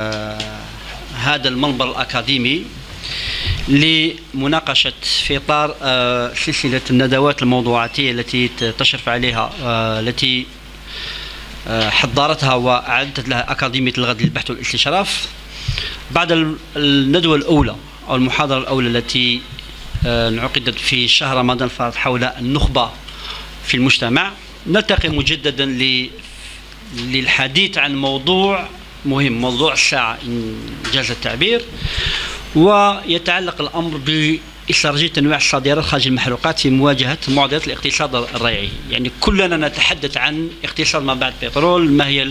هذا المنبر الأكاديمي لمناقشة في إطار سلسلة الندوات الموضوعاتية التي تشرف عليها التي حضرتها وأعدت لها أكاديمية الغد للبحث والاستشراف بعد الندوة الأولى أو المحاضرة الأولى التي انعقدت في شهر رمضان الفارط حول النخبة في المجتمع. نلتقي مجددا للحديث عن موضوع مهم، موضوع الساعة إن جاز التعبير، ويتعلق الأمر باستراتيجية تنويع الصادرات خارج المحروقات في مواجهة معضلات الاقتصاد الريعي. يعني كلنا نتحدث عن اقتصاد ما بعد البترول، ما هي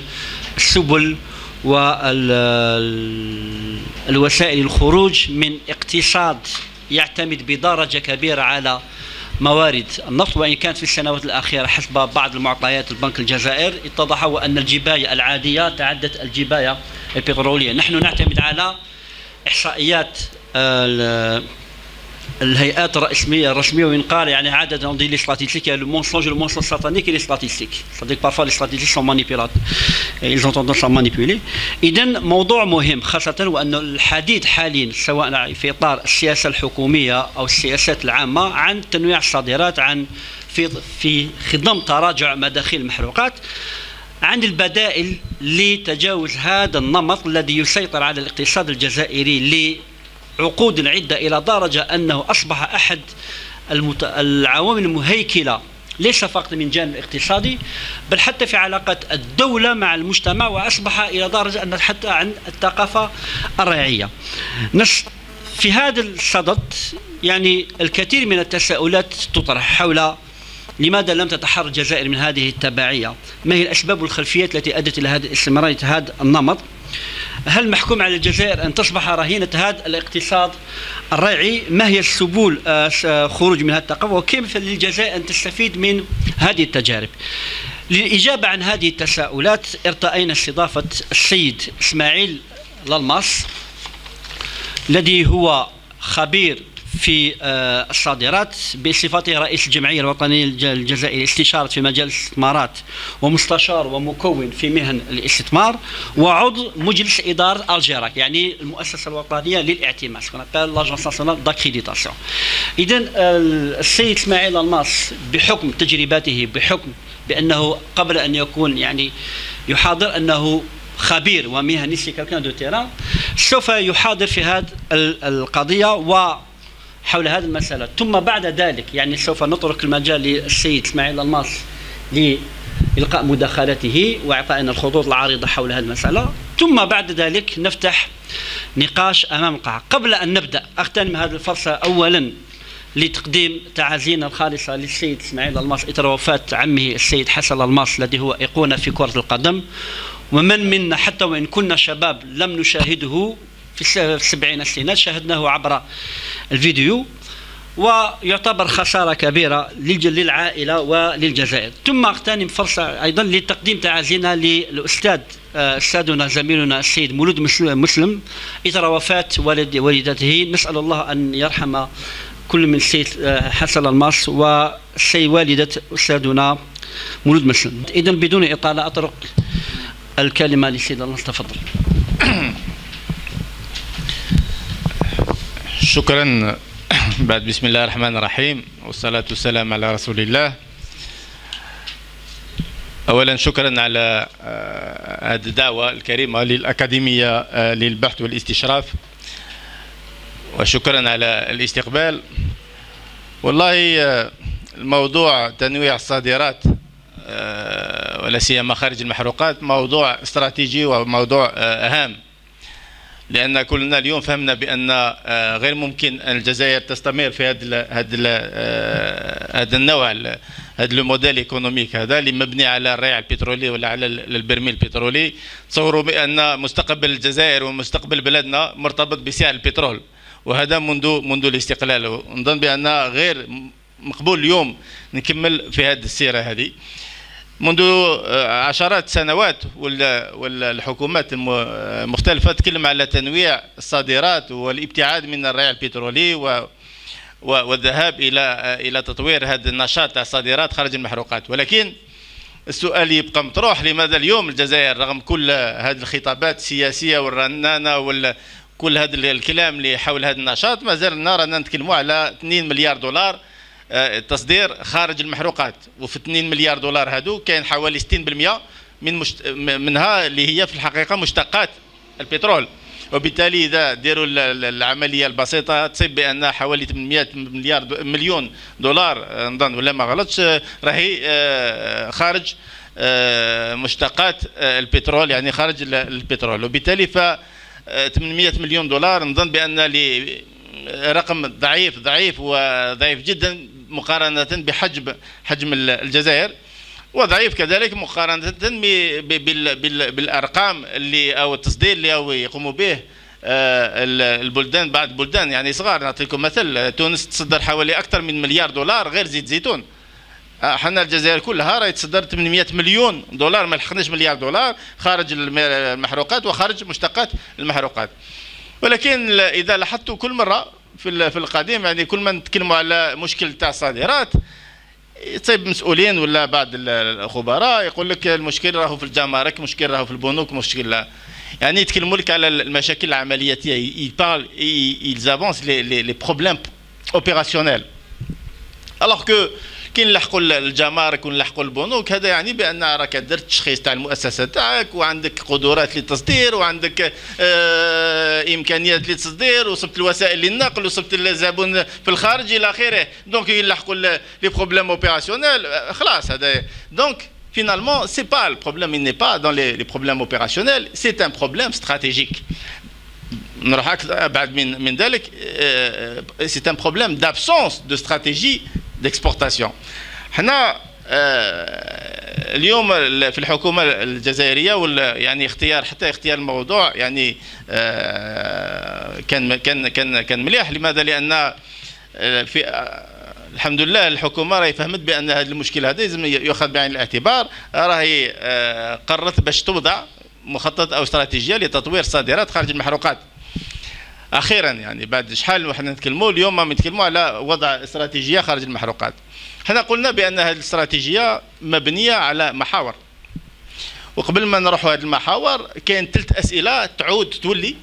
السبل والوسائل الخروج من اقتصاد يعتمد بدرجة كبيرة على موارد النفط، وإن كانت في السنوات الأخيرة حسب بعض المعطيات البنك الجزائر اتضح أن الجباية العادية تعدت الجباية البترولية. نحن نعتمد على إحصائيات الهيئات الرسمية وإن قال يعني عادة on dit les statistiques, il y a le mensonge satanique et les statistiques. C'est-à-dire que parfois les statistiques sont manipulables, ils ont tendance à manipuler. إذن موضوع مهم خاصة وأن الحديث حاليا سواء في إطار السياسة الحكومية أو السياسات العامة عن تنويع الصادرات، عن في خضم تراجع مداخيل المحروقات، عن البدائل لتجاوز هذا النمط الذي يسيطر على الاقتصاد الجزائري عقود عدة إلى درجة أنه أصبح أحد العوامل المهيكلة ليس فقط من جانب الاقتصادي بل حتى في علاقات الدولة مع المجتمع، وأصبح إلى درجة أن حتى عن الثقافة الريعية. في هذا الصدد يعني الكثير من التساؤلات تطرح حول لماذا لم تتحرر الجزائر من هذه التبعية؟ ما هي الأسباب والخلفيات التي أدت إلى هذه استمرارية هذا النمط؟ هل محكوم على الجزائر أن تصبح رهينة هذا الاقتصاد الريعي؟ ما هي السبل خروج من هذه الثقافة؟ وكيف للجزائر أن تستفيد من هذه التجارب؟ للإجابة عن هذه التساؤلات ارتأينا استضافة السيد إسماعيل للماس الذي هو خبير في الصادرات بصفته رئيس الجمعية الوطنية الجزائرية استشارة في مجال الاستثمارات ومستشار ومكون في مهن الاستثمار، وعضو مجلس إدارة الجيراك يعني المؤسسة الوطنية للاعتماد لاجونس ناسيونال داكريديتاسيون. إذن السيد إسماعيل للماس بحكم تجربته، بحكم بأنه قبل أن يكون يعني يحاضر أنه خبير ومهني سي كالكان دو تيران، سوف يحاضر في هذه القضية وحول هذه المسألة. ثم بعد ذلك يعني سوف نترك المجال للسيد إسماعيل للماس لإلقاء مداخلته وإعطائنا الخطوط العريضة حول هذه المسألة، ثم بعد ذلك نفتح نقاش أمام القاعة. قبل أن نبدأ أغتنم هذه الفرصة أولا لتقديم تعازينا الخالصة للسيد إسماعيل للماس إثر وفاة عمه السيد حسن للماس الذي هو أيقونة في كرة القدم، ومن منا حتى وإن كنا شباب لم نشاهده في السبعين السنوات شاهدناه عبر الفيديو، ويعتبر خسارة كبيرة للعائلة وللجزائر. ثم اغتنم فرصة أيضا لتقديم تعازينا للأستاذ أستاذنا زميلنا السيد مولود مسلم إثر وفاة والدته. نسأل الله أن يرحم كل من السيد حسن للماس والسيد والدة أستاذنا مولود مسلم. إذن بدون إطالة أترك الكلمة للسيد للماس، تفضل. شكرا. بعد بسم الله الرحمن الرحيم والصلاة والسلام على رسول الله. أولا شكرا على هذه الدعوة الكريمة للأكاديمية للبحث والاستشراف، وشكرا على الاستقبال. والله الموضوع تنويع الصادرات ولا سيما خارج المحروقات موضوع استراتيجي وموضوع هام، لأن كلنا اليوم فهمنا بأن غير ممكن أن الجزائر تستمر في هذا النوع، هذا الموديل ايكونوميك هذا اللي مبني على الريع البترولي ولا على البرميل البترولي. تصوروا بأن مستقبل الجزائر ومستقبل بلدنا مرتبط بسعر البترول، وهذا منذ الاستقلال. ونظن بأن غير مقبول اليوم نكمل في هذه السيرة هذه. منذ عشرات سنوات والحكومات المختلفة تتكلم على تنويع الصادرات والابتعاد من الريع البترولي والذهاب إلى تطوير هذا النشاط تاع الصادرات خارج المحروقات. ولكن السؤال يبقى مطروح، لماذا اليوم الجزائر رغم كل هذه الخطابات السياسيه والرنانه كل هذا الكلام اللي حول هذا النشاط، ما زال رانا نتكلموا على 2 مليار دولار تصدير خارج المحروقات، وفي 2 مليار دولار هذو كاين حوالي 60% منها اللي هي في الحقيقه مشتقات البترول. وبالتالي اذا ديروا العمليه البسيطه تصيب بان حوالي 800 مليون دولار نظن ولا ما غلطش راهي خارج مشتقات البترول، يعني خارج البترول. وبالتالي ف 800 مليون دولار نظن بان رقم ضعيف وضعيف جدا مقارنه حجم الجزائر، وضعيف كذلك مقارنة بالأرقام اللي أو التصدير اللي أو يقوموا به البلدان، بعض البلدان يعني صغار. نعطيكم مثل، تونس تصدر حوالي أكثر من مليار دولار غير زيت زيتون. حنا الجزائر كلها راهي تصدر 800 مليون دولار، ما لحقناش مليار دولار خارج المحروقات وخارج مشتقات المحروقات. ولكن إذا لاحظتوا كل مرة في القديم، يعني كل ما نتكلموا على مشكل تاع الصادرات تصيب مسؤولين ولا بعض الخبراء يقول لك المشكل راهو في الجمارك، مشكل راهو في البنوك، مشكل لا. يعني يتكلموا لك على المشاكل العملياتيه، ils avancent les problèmes opérationnels. alors que كي نلحقوا الجمارك ونلحقوا البنوك، هذا يعني بان راك درت تشخيص تاع المؤسسه تاعك وعندك قدرات للتصدير وعندك امكانيات للتصدير وصبت الوسائل للنقل وصبت الزبون في الخارج الى اخره. دونك يلحقوا لي بروبليم اوبيراسيونيل خلاص هذا. دونك finalement c'est pas le problème, il n'est pas dans les problèmes opérationnels, c'est un problème stratégique. نروح ابعد من ذلك، c'est un problème d'absence de stratégie d'exportation. حنا اليوم في الحكومه الجزائريه ولا يعني حتى اختيار الموضوع يعني كان مليح. لماذا؟ لان في الحمد لله الحكومه راهي فهمت بان هذا المشكل هذا لازم يؤخذ بعين الاعتبار، راهي قررت باش توضع مخطط او استراتيجيه لتطوير الصادرات خارج المحروقات. اخيرا يعني بعد شحال وحنا نتكلموا اليوم ما نتكلموا على وضع استراتيجيه خارج المحروقات. حنا قلنا بان هذه الاستراتيجيه مبنيه على محاور، وقبل ما نروحوا هذه المحاور كاين 3 اسئله تعود تولي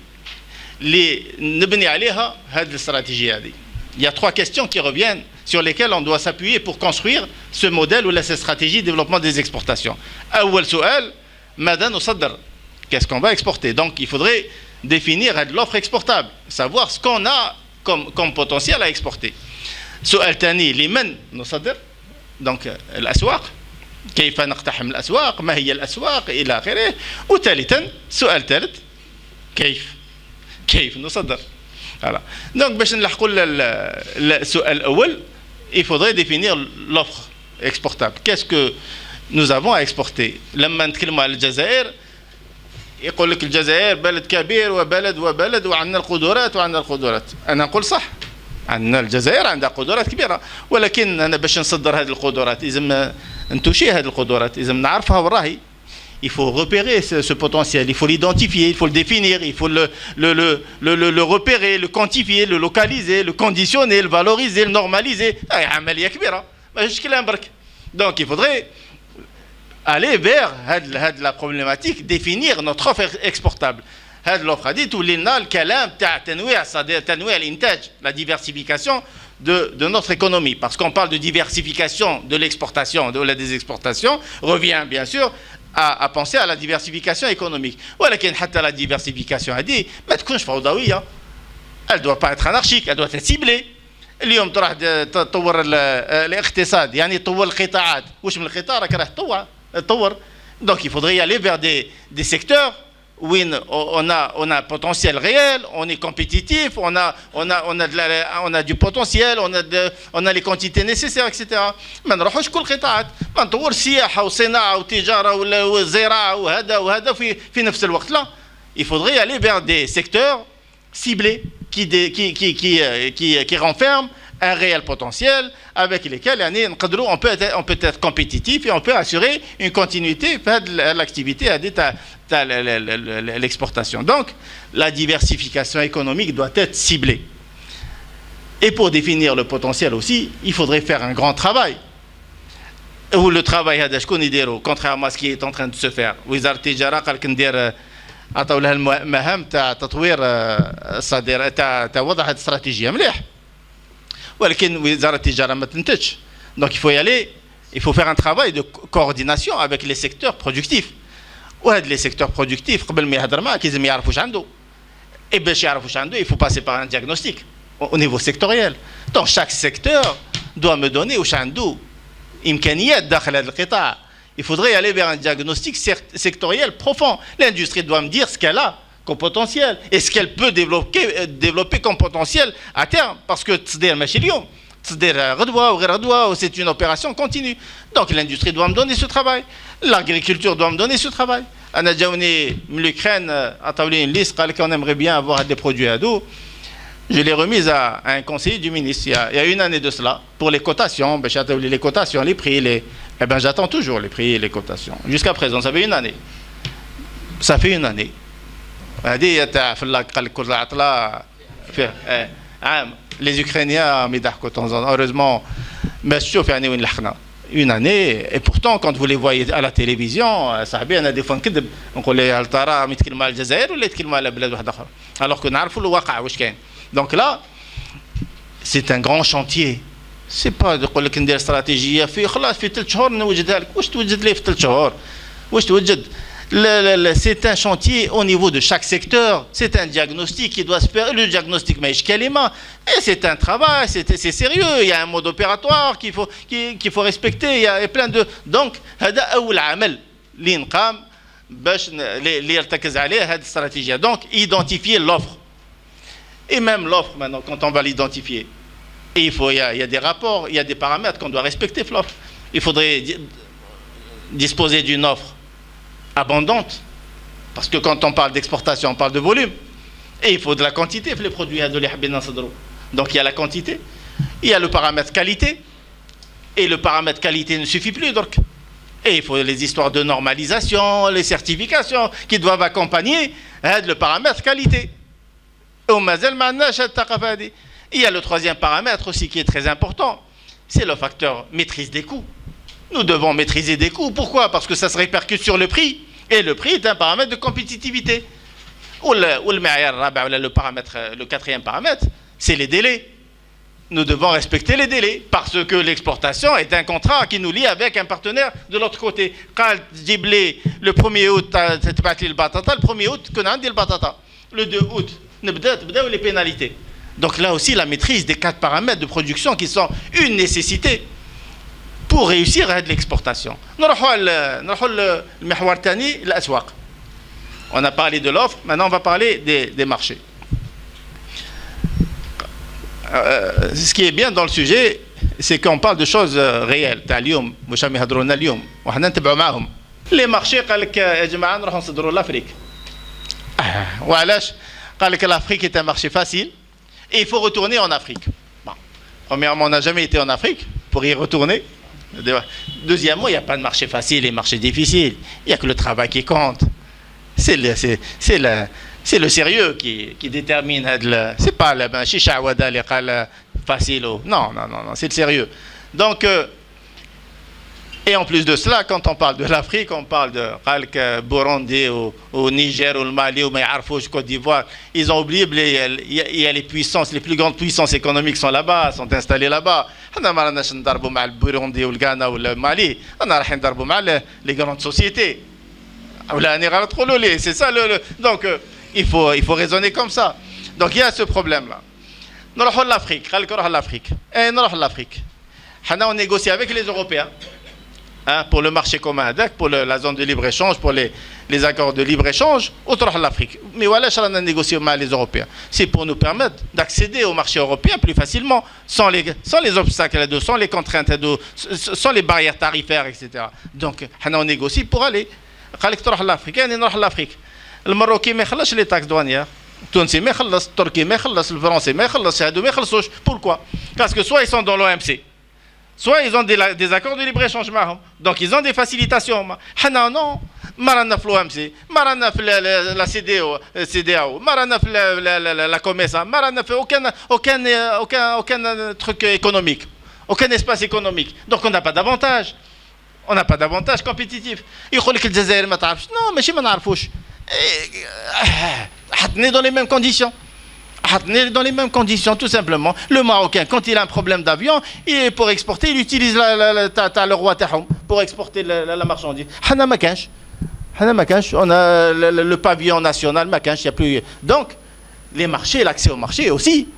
اللي نبني عليها هذه الاستراتيجيه هذه. Il y a 3 questions qui reviennent sur lesquelles on doit s'appuyer pour construire ce modèle ou cette stratégie de développement des exportations. أول سؤال، ماذا نصدر؟ Qu'est-ce qu'on va exporter? Donc il faudrait définir l'offre exportable, savoir ce qu'on a comme potentiel à exporter. سؤال ثاني، لمن نصدر؟ donc الأسواق، كيف نقتحم الأسواق؟ ما هي الأسواق؟ إلى آخره. وثالثا سؤال ثالث، كيف نصدر؟ voilà. donc باش نلحقوا السؤال الأول il faudrait définir l'offre exportable. Qu'est-ce que nous avons à exporter؟ لما نتكلموا على الجزائر يقول لك الجزائر بلد كبير وبلد وعندنا القدرات أنا نقول صح، عندنا الجزائر عندها قدرات كبيرة، ولكن أنا باش نصدر هذه القدرات لازم نتوشي هذه القدرات، لازم نعرفها وراهي. Il faut repérer ce potentiel, il faut l'identifier, il faut le définir, il faut le repérer, le quantifier, le localiser, le conditionner, le valoriser, le normaliser. C'est عملية كبيرة ماشي كلام برك. Donc il faudrait aller vers la problématique, définir notre offre exportable. هذه l'offre هذه تولي لنا الكلام تاع تنويع الانتاج، la diversification de notre économie. Parce qu'on parle de diversification de l'exportation, de des exportations, revient bien sûr à penser à la diversification économique. ولكن حتى la diversification هذه ما تكونش فوضوية. Elle doit pas être anarchique, elle doit être ciblée. اليوم تروح تطور الاقتصاد، يعني تطور القطاعات، واش من القطاع راك راح تطور. Donc il faudrait y aller vers des secteurs où on a un potentiel réel, on est compétitif, on a du potentiel, on a les quantités nécessaires, etc. ما نروحوش كل القطاعات، ما نطور سياحة وصناعة وتجارة وزراعة وهذا في نفس الوقت. لا، il faudrait aller vers des secteurs ciblés qui renferment un réel potentiel avec lesquels on peut être compétitif et on peut assurer une continuité de l'activité à l'exportation. Donc la diversification économique doit être ciblée. Et pour définir le potentiel aussi, il faudrait faire un grand travail. où le travail هذا شكون يديرو contrairement à ce qui est en train de se faire. وزارة التجارة قال لك ندير عطاو لها المهام تاع تطوير الصادر تاع وضع هذه الاستراتيجية مليح، ولكن وزارة التجارة ما تنتجش. Donc il faut y aller, il faut faire un travail de coordination avec les secteurs productifs. وهاد les secteurs productifs قبل ما يهضر معاك لازم يعرف واش عنده. Et باش يعرف واش عنده il faut passer par un diagnostic au niveau sectoriel. Donc chaque secteur doit me donner واش عنده إمكانيات داخل هذا القطاع. Il faudrait aller vers un diagnostic sectoriel profond. L'industrie doit me dire ce qu'elle a comme potentiel et ce qu'elle peut développer comme potentiel à terme. Parce que c'est une opération continue. Donc l'industrie doit me donner ce travail. L'agriculture doit me donner ce travail. L'Ukraine a établi une liste qu'on aimerait bien avoir des produits à dos. Je l'ai remise à un conseiller du ministre il y a une année de cela pour les cotations. Les cotations, les prix, eh ben, j'attends toujours les prix et les cotations. Jusqu'à présent, ça fait une année. Ça fait une année. Les Ukrainiens, heureusement, une année. Et pourtant, quand vous les voyez à la télévision, des fois, on alors qu'on a le donc là, c'est un grand chantier. C'est pas de يقول لك ندير استراتيجيه في خلاص في 3 شهور نوجدها لك. واش توجد لي في 3 شهور؟ واش توجد؟ C'est un chantier au niveau de chaque secteur. C'est un diagnostic qui doit se faire. Le diagnostic ماهيش كلمه. Et c'est un travail, c'est sérieux. Il y a un mode opératoire qu'il faut respecter. Il y a plein de donc هذا أول عمل اللي نقام باش اللي يرتكز عليه هذه الاستراتيجيه. Donc identifier l'offre. Et même l'offre, maintenant, quand on va l'identifier, il y a des rapports, il y a des paramètres qu'on doit respecter pour l'offre. Il faudrait disposer d'une offre abondante, parce que quand on parle d'exportation, on parle de volume, et il faut de la quantité pour les produits. Donc il y a la quantité, il y a le paramètre qualité, et le paramètre qualité ne suffit plus, donc. Et il faut les histoires de normalisation, les certifications qui doivent accompagner le paramètre qualité. Il y a le troisième paramètre aussi qui est très important, c'est le facteur maîtrise des coûts. Nous devons maîtriser des coûts. Pourquoi? Parce que ça se répercute sur le prix. Et le prix est un paramètre de compétitivité. Le quatrième paramètre, c'est les délais. Nous devons respecter les délais parce que l'exportation est un contrat qui nous lie avec un partenaire de l'autre côté. Le 1er août, le 1er août, le 2 août, les pénalités. Donc là aussi, la maîtrise des 4 paramètres de production qui sont une nécessité pour réussir à l'exportation. On a parlé de l'offre, maintenant on va parler des marchés. Ce qui est bien dans le sujet, c'est qu'on parle de choses réelles. Les marchés, l'Afrique. L'Afrique est un marché facile et il faut retourner en Afrique. Bon. Premièrement, on n'a jamais été en Afrique pour y retourner. Deuxièmement, il n'y a pas de marché facile et marché difficile. Il n'y a que le travail qui compte. C'est le sérieux qui détermine. C'est pas le chicha wada les facile. Non, c'est le sérieux. Donc, et en plus de cela, quand on parle de l'Afrique, on parle de Burundi, au Niger, au Mali, au Côte d'Ivoire. Ils ont oublié, il y a les puissances, les plus grandes puissances économiques sont là-bas, sont installées là-bas. On n'a pas le Burundi, ou le Ghana, ou le Mali. On a les grandes sociétés. C'est ça donc, il faut raisonner comme ça. Donc, il y a ce problème-là. Nous allons l'Afrique. On négocie avec les Européens. Pour le marché commun, pour la zone de libre-échange, pour les accords de libre-échange, autre l'Afrique. Mais voilà, on a négocié avec les Européens. C'est pour nous permettre d'accéder au marché européen plus facilement, sans les obstacles, sans les contraintes, sans les barrières tarifaires, etc. Donc, on négocie pour aller. l'Afrique. Le Marocain ne paye les taxes douanières. Le Tunisien ne paye, le Turquie ne paye, le Français ne paye. Pourquoi? Parce que soit ils sont dans l'OMC, soit ils ont des accords de libre-échange. Donc ils ont des facilitations. Non, marana في l'OMC, marana في la CEDEAO, marana في la COMESA, marana في aucun truc économique, aucun espace économique. Donc on n'a pas d'avantage. On n'a pas d'avantage compétitif. يقول لك الجزائر ما تعرفش. Non, ماشي ما نعرفوش. حطني dans les mêmes conditions. Dans les mêmes conditions, tout simplement. Le Marocain, quand il a un problème d'avion, pour exporter, il utilise le roi Tahoum pour exporter la marchandise. On a le pavillon national, il n'y a plus. Donc, les marchés, l'accès au marché aussi,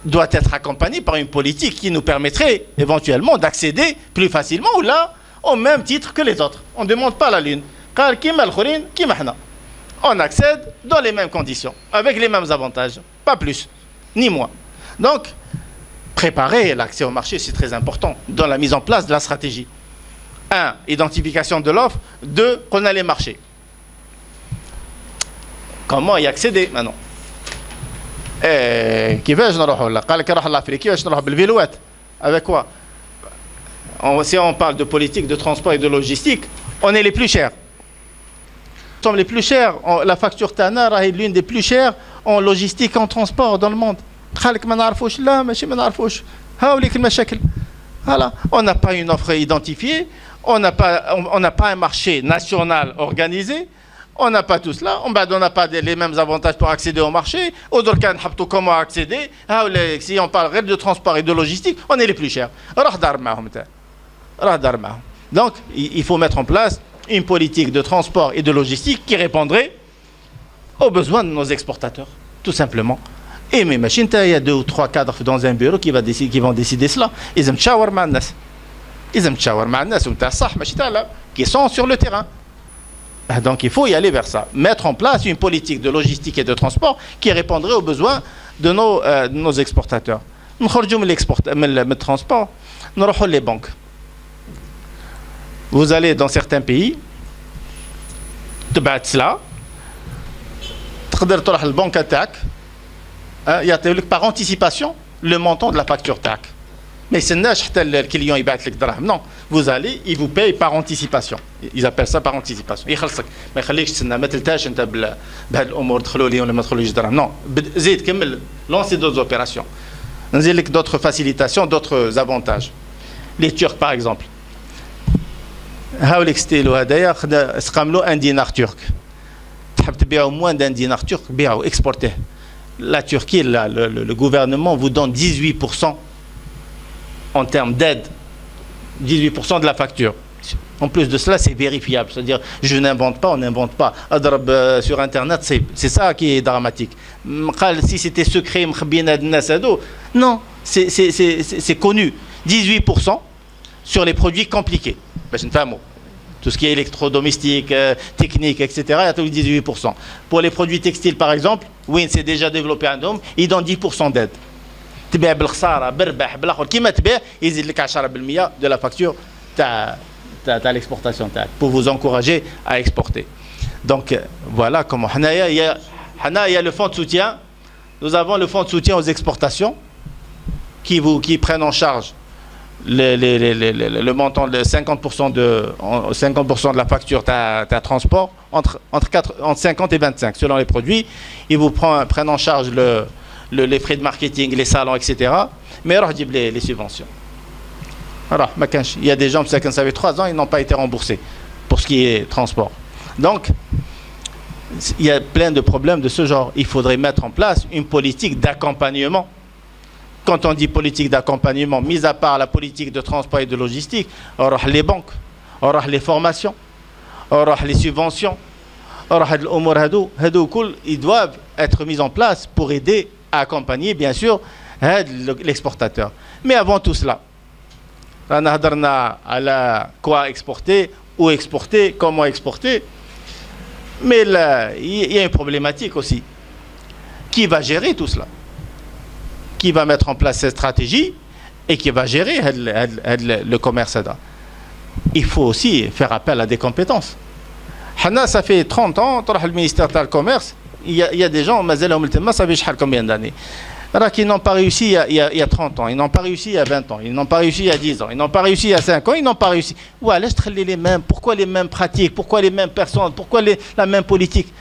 doit être accompagné par une politique qui nous permettrait éventuellement d'accéder plus facilement ou là, au même titre que les autres. On ne demande pas la lune. On accède dans les mêmes conditions, avec les mêmes avantages, pas plus, ni moins. Donc, préparer l'accès au marché, c'est très important dans la mise en place de la stratégie. 1. Identification de l'offre. 2. Qu'on a les marchés. Comment y accéder maintenant? كيفاش نروحوا له؟ قال لك نروح لافريقيا كيفاش نروح بالفيلوات؟ Avec quoi? Si on parle de politique, de transport et de logistique, on est les plus chers. Nous sommes les plus chers. La facture Tana est l'une des plus chères en logistique et en transport dans le monde. Voilà. On n'a pas une offre identifiée, on n'a pas un marché national organisé, on n'a pas tout cela, on n'a pas les mêmes avantages pour accéder au marché. Comment accéder? Si on parle de transport et de logistique, on est les plus chers. Donc, il faut mettre en place une politique de transport et de logistique qui répondrait aux besoins de nos exportateurs, tout simplement. Et mes machines, il y a 2 ou 3 cadres dans un bureau qui vont décider cela. Ils aiment tchawar ma'annas. Ils aiment tchawar ma'annas qui sont sur le terrain. Donc il faut y aller vers ça. Mettre en place une politique de logistique et de transport qui répondrait aux besoins de nos exportateurs. Nous sortons le transport, nous allons les banques. Vous allez dans certains pays, تبعت cela, تقدر تروح البنك تاعك يعطيو لك par anticipation le montant de la facture تاعك. Mais c'est ناش حتى الكليون يبعث لك دراهم. Non, vous allez, il vous paye par anticipation. Ils appellent ça par anticipation. يخلصك ما يخليكش تسنى ما تلتاش انت بهاد الامور دخلوا لي ولا ما دخلوليش دراهم. Non, زيد كمل lancer d'autres opérations. نزيد لك d'autres facilitations, d'autres avantages. Les Turcs par exemple. هاوليك ستيلو هدايا سقاملو ان دينار ترك تحب تبيعو موان دان دينار ترك بيعو اكسبورتيه. La Turquie, le gouvernement vous donne 18% en termes d'aide, 18% de la facture. En plus de cela, c'est vérifiable. C'est-à-dire, je n'invente pas, on n'invente pas. Sur Internet, c'est ça qui est dramatique. Si c'était secret, non, c'est connu. 18% sur les produits compliqués. Tout ce qui est électrodomestique, technique, etc., il y a 18%. Pour les produits textiles, par exemple, oui, c'est déjà développé un homme, ils donnent 10% d'aide. Ils disent que 10% de la facture de l'exportation pour vous encourager à exporter. Donc, voilà comment. Il y a le fonds de soutien. Nous avons le fonds de soutien aux exportations qui prennent en charge le montant de 50% de la facture de transport entre 50 et 25 selon les produits. Ils vous prennent en charge les frais de marketing, les salons, etc. Mais les subventions. Alors, il y a des gens qui avaient 3 ans, ils n'ont pas été remboursés pour ce qui est transport. Donc, il y a plein de problèmes de ce genre. Il faudrait mettre en place une politique d'accompagnement. Quand on dit politique d'accompagnement, mis à part la politique de transport et de logistique, on aura les banques, on aura les formations, on aura les subventions, on aura ils doivent être mis en place pour aider à accompagner, bien sûr, l'exportateur. Mais avant tout cela, on a à quoi exporter, où exporter, comment exporter. Mais il y a une problématique aussi. Qui va gérer tout cela? Qui va mettre en place cette stratégie et qui va gérer le commerce. Il faut aussi faire appel à des compétences. Ça fait 30 ans, le ministère du Commerce, il y a des gens, combien d'années, qui n'ont pas réussi il y a 30 ans, ils n'ont pas réussi il y a 20 ans, ils n'ont pas réussi il y a 10 ans, ils n'ont pas réussi il y a 5 ans, ils n'ont pas réussi. Ouais, laisse les mêmes. Pourquoi les mêmes pratiques? Pourquoi les mêmes personnes? Pourquoi la même politique?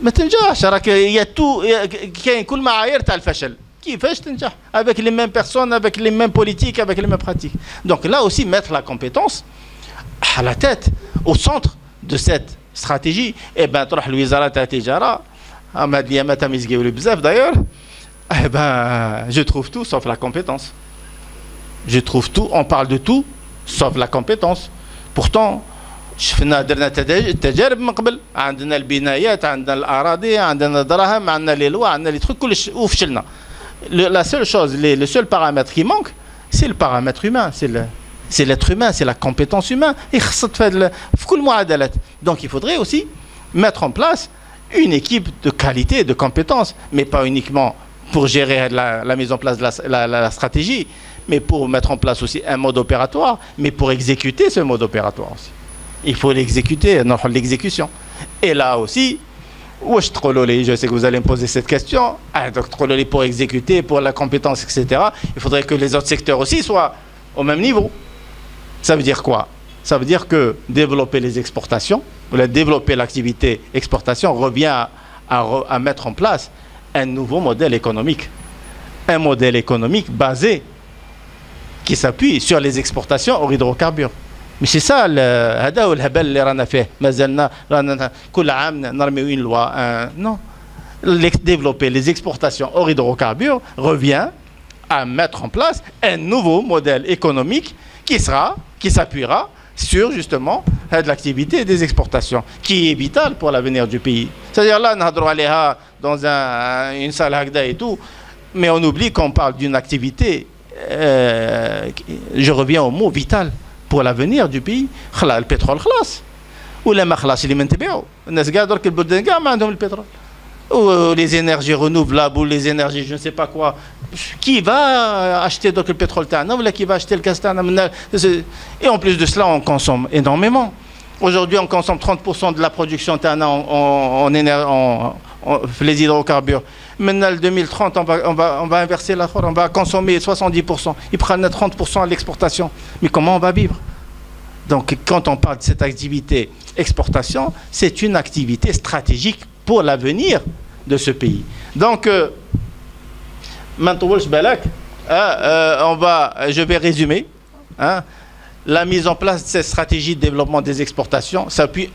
ما تنجحش راك هي تو كاين كل معايير تاع الفشل كيفاش تنجح avec les mêmes personnes, avec les mêmes politiques, avec les mêmes pratiques. Donc là aussi mettre la compétence à la tête, au centre de cette stratégie. Et ben تروح الوزارة تاع التجارة هما هاد الأيامات يزقيولو بزاف d'ailleurs. Eh ben je trouve tout sauf la compétence. Je trouve tout, on parle de tout sauf la compétence. Pourtant شفنا درنا تجارب من قبل عندنا البنايات عندنا الأراضي عندنا الدراهم عندنا لي لوا عندنا لي تخوك كلش وفشلنا. La seule chose, le seul paramètre qui manque, c'est le paramètre humain, c'est l'être humain, c'est la compétence humaine. Donc il faudrait aussi mettre en place une équipe de qualité et de compétences, mais pas uniquement pour gérer la mise en place de la stratégie, mais pour mettre en place aussi un mode opératoire, mais pour exécuter ce mode opératoire aussi. Il faut l'exécuter, l'exécution. Et là aussi, je sais que vous allez me poser cette question. Donc, pour exécuter, pour la compétence, etc., il faudrait que les autres secteurs aussi soient au même niveau. Ça veut dire quoi? Ça veut dire que développer les exportations, ou développer l'activité exportation revient à mettre en place un nouveau modèle économique. Un modèle économique basé, qui s'appuie sur les exportations aux hydrocarbures. Mais c'est ça هذا هو الهبل اللي رانا فيه مازلنا رانا كل عام نرميو une loi non développer les exportations hors hydrocarbures revient à mettre en place un nouveau modèle économique qui s'appuiera sur justement l'activité des exportations qui est vitale pour l'avenir du pays. C'est-à-dire là نهضروا عليها dans une salle هكذا et tout, mais on oublie qu'on parle d'une activité je reviens au mot vital pour l'avenir du pays. Le pétrole خلاص ولا ما خلاص اللي ما نتبعوا الناس كاع درك البلدان كاع ما عندهم البترول ou les énergies renouvelables ou les énergies je ne sais pas quoi. Qui va acheter donc le pétrole تاعنا ولا qui va acheter le gaz تاعنا? Et en plus de cela on consomme énormément. Aujourd'hui on consomme 30% de la production تاعنا en les hydrocarbures. Maintenant, en 2030, on va inverser la forme, on va consommer 70%. Ils prennent 30% à l'exportation. Mais comment on va vivre? Donc, quand on parle de cette activité exportation, c'est une activité stratégique pour l'avenir de ce pays. Donc, maintenant, je vais résumer. La mise en place de cette stratégie de développement des exportations s'appuie,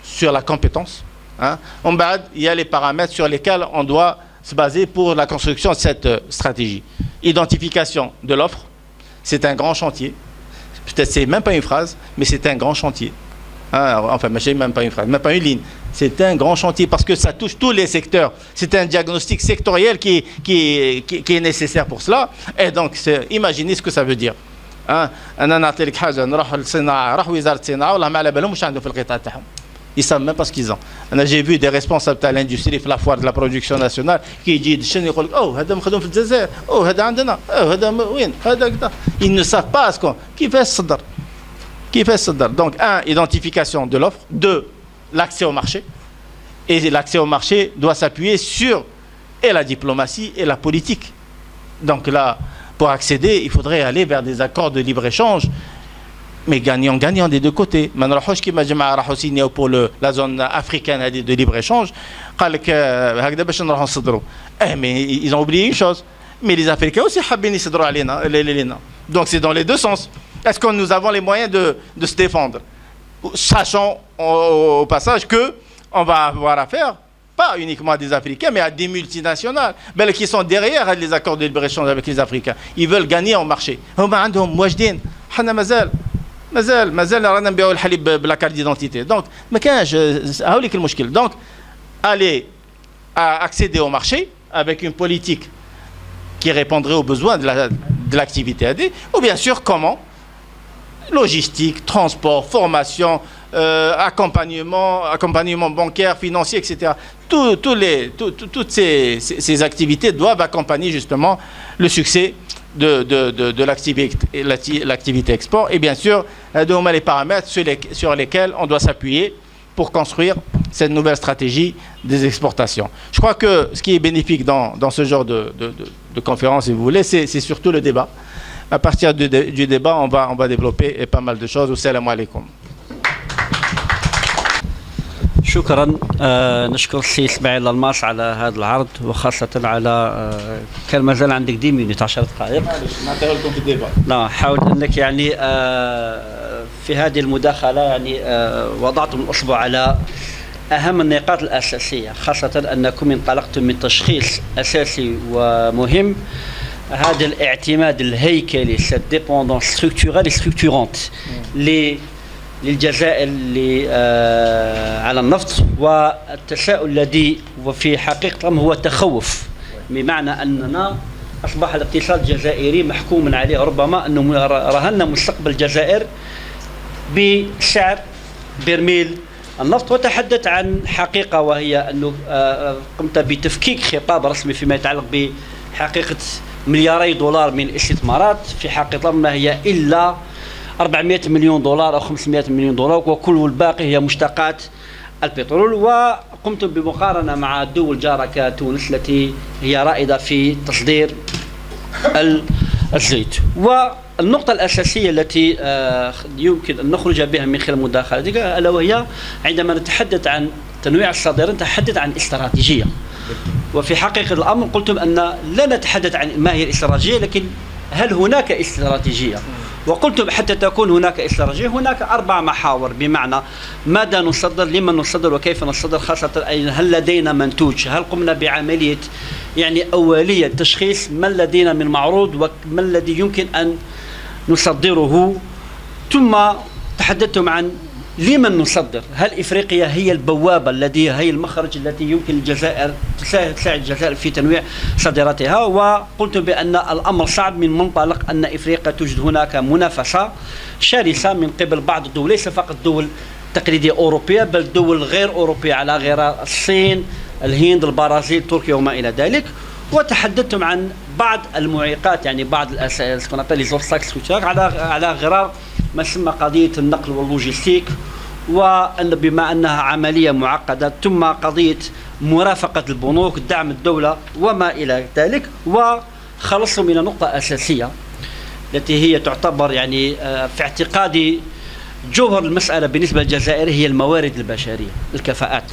sur la compétence. En bas, il y a les paramètres sur lesquels on doit se baser pour la construction de cette stratégie. Identification de l'offre, c'est un grand chantier. Peut-être c'est même pas une phrase, mais c'est un grand chantier. Enfin, même pas une phrase, même pas une ligne. C'est un grand chantier parce que ça touche tous les secteurs. C'est un diagnostic sectoriel qui est nécessaire pour cela. Et donc, imaginez ce que ça veut dire. Ils savent même pas ce qu'ils ont. J'ai vu des responsables de l'industrie, la foire de la production nationale, qui disent ils ne savent pas ce qu'on. Qui fait ce Donc, identification de l'offre. 2, l'accès au marché. Et l'accès au marché doit s'appuyer sur la diplomatie et la politique. Donc là, pour accéder, il faudrait aller vers des accords de libre-échange. Mais gagnant des deux côtés. Pour la zone africaine de libre-échange, mais ils ont oublié une chose. Mais les Africains aussi, donc c'est dans les deux sens. Est-ce que nous avons les moyens de se défendre? Sachant au passage qu'on va avoir affaire, pas uniquement à des Africains, mais à des multinationales qui sont derrière les accords de libre-échange avec les Africains. Ils veulent gagner en marché. مازال رانا نبيعوا الحليب بلا كارت ديدونتيتي دونك ما كانش هاوليك المشكل دونك aller accéder au marché avec une politique qui répondrait aux besoins de l'activité AD ou bien sûr comment logistique, transport, formation, accompagnement bancaire, financier, etc. Toutes ces activités doivent accompagner justement le succès de l'activité export et bien sûr les paramètres sur lesquels on doit s'appuyer pour construire cette nouvelle stratégie des exportations. Je crois que ce qui est bénéfique dans ce genre de conférence, si vous voulez, c'est surtout le débat. À partir du débat, on va développer pas mal de choses. Assalamu alaikum. شكرا. نشكر السي اسماعيل الماس على هذا العرض، وخاصة على كان مازال عندك 10 مينوت 10 دقائق. نعطيها لكم في الديبا. لا، حاول انك يعني في هذه المداخلة يعني وضعتم الأصبع على أهم النقاط الأساسية، خاصة أنكم انطلقتم من تشخيص أساسي ومهم، هذا الاعتماد الهيكلي cette dépendance structurelle et structurante للجزائر على النفط، والتساؤل الذي وفي حقيقة هو تخوف، بمعنى أننا أصبح الاقتصاد الجزائري محكوما عليه، ربما أنه رهن مستقبل الجزائر بسعر برميل النفط. وتحدث عن حقيقة، وهي أنه قمت بتفكيك خطاب رسمي فيما يتعلق بحقيقة ملياري دولار من الاستثمارات، في حقيقة ما هي إلا 400 مليون دولار أو 500 مليون دولار، وكل الباقي هي مشتقات البترول. وقمت بمقارنة مع الدول الجارة كتونس التي هي رائدة في تصدير الزيت. والنقطة الأساسية التي يمكن أن نخرج بها من خلال مداخلتك ألا وهي عندما نتحدث عن تنويع الصادرات نتحدث عن استراتيجية، وفي حقيقة الأمر قلتم أن لا نتحدث عن ما هي الاستراتيجية، لكن هل هناك استراتيجية؟ وقلتم حتى تكون هناك استراتيجية هناك 4 محاور، بمعنى ماذا نصدر، لمن نصدر، وكيف نصدر، خاصة هل لدينا منتوج، هل قمنا بعملية يعني أولية تشخيص ما لدينا من معروض وما الذي يمكن أن نصدره، ثم تحدثتم عن لمن نصدر، هل إفريقيا هي البوابة التي هي المخرج التي يمكن الجزائر تساعد الجزائر في تنويع صادراتها، وقلت بأن الأمر صعب من منطلق أن إفريقيا توجد هناك منافسة شرسة من قبل بعض الدول، ليس فقط دول تقليدية أوروبية بل دول غير أوروبية على غرار الصين، الهند، البرازيل، تركيا وما إلى ذلك. وتحدثتم عن بعض المعيقات، يعني بعض على غرار ما يسمى قضية النقل واللوجستيك، وأن بما أنها عملية معقدة، ثم قضية مرافقة البنوك، دعم الدولة وما إلى ذلك. وخلصوا من نقطة أساسية التي هي تعتبر يعني في اعتقادي جوهر المسألة بالنسبة للجزائر، هي الموارد البشرية، الكفاءات.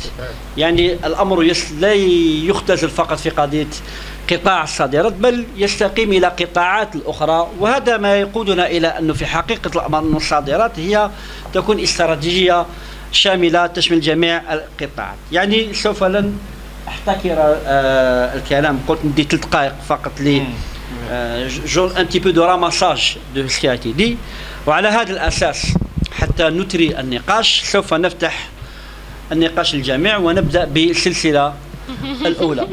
يعني الأمر لا يختزل فقط في قضية قطاع الصادرات بل يستقيم إلى قطاعات الأخرى، وهذا ما يقودنا إلى أنه في حقيقة الأمر أن الصادرات هي تكون استراتيجية شاملة تشمل جميع القطاعات. يعني سوف لن أحتكر الكلام، قلت ندي 3 دقائق فقط ل un petit peu de ramassage de ce qui a été dit، وعلى هذا الأساس حتى نثري النقاش سوف نفتح النقاش الجامع ونبدأ بالسلسلة الأولى.